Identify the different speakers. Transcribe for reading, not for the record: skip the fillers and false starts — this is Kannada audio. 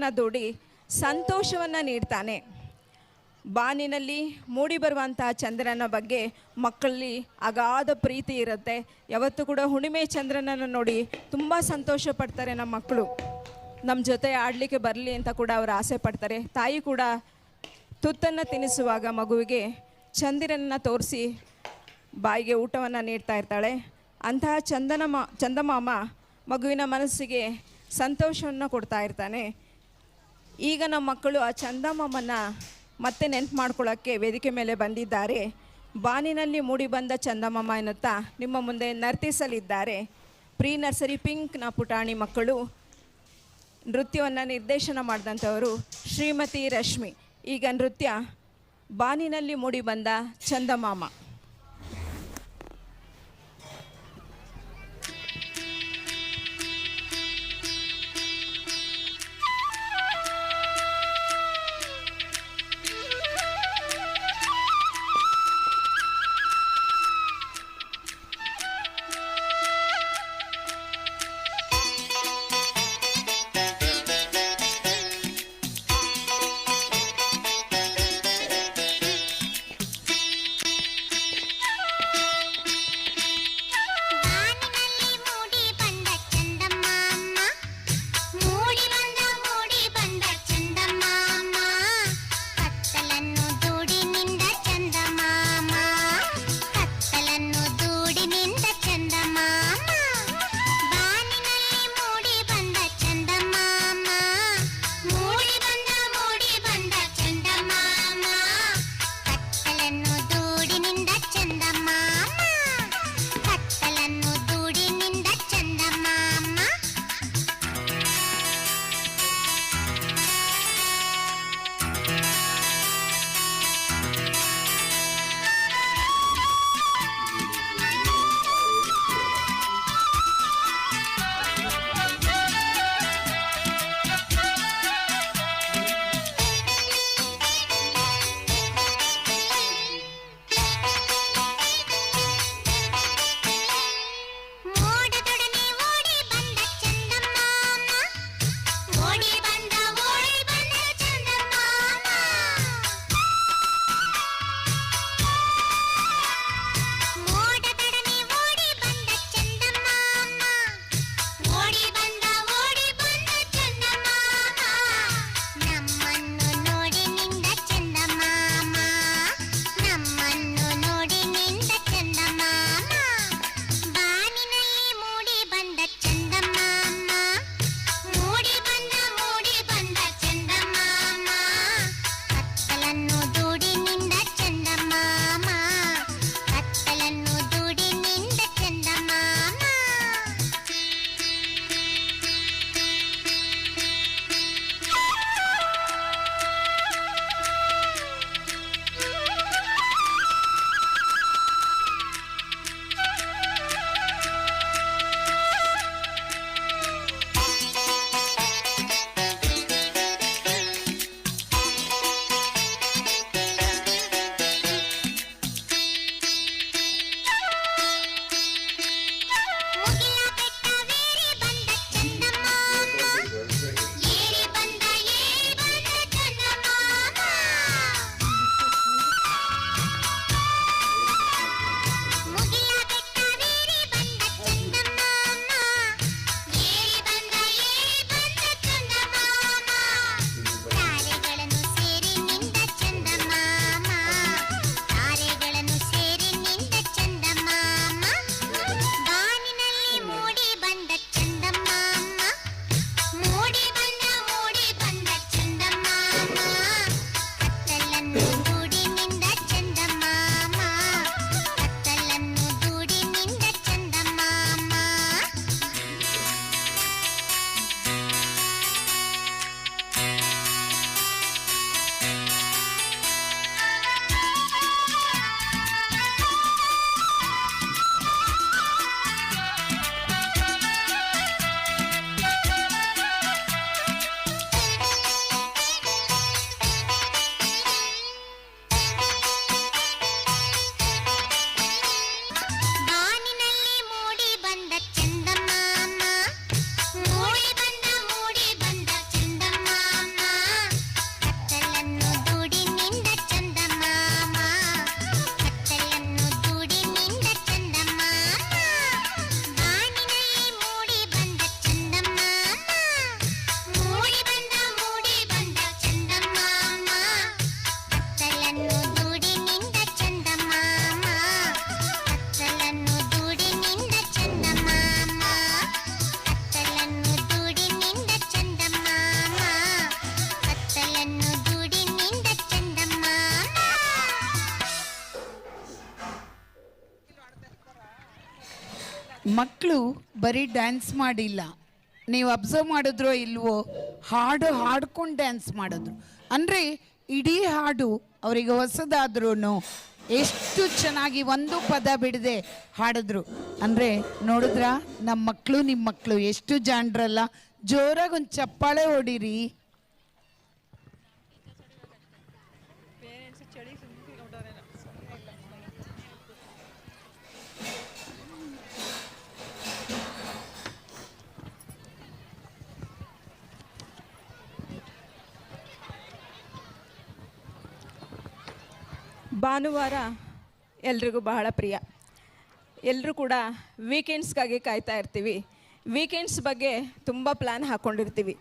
Speaker 1: ಶ್ರಮವನ್ನು ದೂಡಿ ಸಂತೋಷವನ್ನು ನೀಡ್ತಾನೆ. ಬಾನಿನಲ್ಲಿ ಮೂಡಿಬರುವಂತಹ ಚಂದ್ರನ ಬಗ್ಗೆ ಮಕ್ಕಳಲ್ಲಿ ಅಗಾಧ ಪ್ರೀತಿ ಇರುತ್ತೆ. ಯಾವತ್ತೂ ಕೂಡ ಹುಣ್ಣಿಮೆ ಚಂದ್ರನನ್ನು ನೋಡಿ ತುಂಬ ಸಂತೋಷ ಪಡ್ತಾರೆ ನಮ್ಮ ಮಕ್ಕಳು. ನಮ್ಮ ಜೊತೆ ಆಡಲಿಕ್ಕೆ ಬರಲಿ ಅಂತ ಕೂಡ ಅವರು ಆಸೆ ಪಡ್ತಾರೆ. ತಾಯಿ ಕೂಡ ತುತ್ತನ್ನು ತಿನ್ನಿಸುವಾಗ ಮಗುವಿಗೆ ಚಂದಿರನನ್ನು ತೋರಿಸಿ ಬಾಯಿಗೆ ಊಟವನ್ನು ನೀಡ್ತಾ ಇರ್ತಾಳೆ. ಅಂತಹ ಚಂದಮಾಮ ಮಗುವಿನ ಮನಸ್ಸಿಗೆ ಸಂತೋಷವನ್ನು ಕೊಡ್ತಾ ಇರ್ತಾನೆ. ಈಗ ನಮ್ಮ ಮಕ್ಕಳು ಆ ಚಂದಮಾಮನ ಮತ್ತೆ ನೆನಪು ಮಾಡ್ಕೊಳ್ಳೋಕ್ಕೆ ವೇದಿಕೆ ಮೇಲೆ ಬಂದಿದ್ದಾರೆ. ಬಾನಿನಲ್ಲಿ ಮೂಡಿ ಬಂದ ಚಂದಮಾಮ ಎನ್ನುತ್ತಾ ನಿಮ್ಮ ಮುಂದೆ ನರ್ತಿಸಲಿದ್ದಾರೆ ಪ್ರೀ ನರ್ಸರಿ ಪಿಂಕ್ನ ಪುಟಾಣಿ ಮಕ್ಕಳು. ನೃತ್ಯವನ್ನು ನಿರ್ದೇಶನ ಮಾಡಿದಂಥವರು ಶ್ರೀಮತಿ ರಶ್ಮಿ. ಈಗ ನೃತ್ಯ ಬಾನಿನಲ್ಲಿ ಮೂಡಿ ಬಂದ ಚಂದಮಾಮ.
Speaker 2: ಮಕ್ಕಳು ಬರೀ ಡ್ಯಾನ್ಸ್ ಮಾಡಿಲ್ಲ, ನೀವು ಅಬ್ಸರ್ವ್ ಮಾಡಿದ್ರೋ ಇಲ್ವೋ, ಹಾಡು ಹಾಡ್ಕೊಂಡು ಡ್ಯಾನ್ಸ್ ಮಾಡಿದ್ರು. ಅಂದರೆ ಇಡೀ ಹಾಡು ಅವರಿಗೆ ಹೊಸದಾದ್ರೂ ಎಷ್ಟು ಚೆನ್ನಾಗಿ ಒಂದು ಪದ ಬಿಡದೆ ಹಾಡಿದ್ರು. ಅಂದರೆ ನೋಡಿದ್ರ ನಮ್ಮ ಮಕ್ಕಳು ನಿಮ್ಮ ಮಕ್ಕಳು ಎಷ್ಟು ಜಾಣ್ರಲ್ಲ. ಜೋರಾಗಿ ಒಂದು ಚಪ್ಪಾಳೆ ಹೊಡೀರಿ.
Speaker 1: ಭಾನುವಾರ ಎಲ್ರಿಗೂ ಬಹಳ ಪ್ರಿಯ. ಎಲ್ಲರೂ ಕೂಡ ವೀಕೆಂಡ್ಸ್ಗಾಗಿ ಕಾಯ್ತಾ ಇರ್ತೀವಿ. ವೀಕೆಂಡ್ಸ್ ಬಗ್ಗೆ ತುಂಬ ಪ್ಲ್ಯಾನ್ ಹಾಕ್ಕೊಂಡಿರ್ತೀವಿ.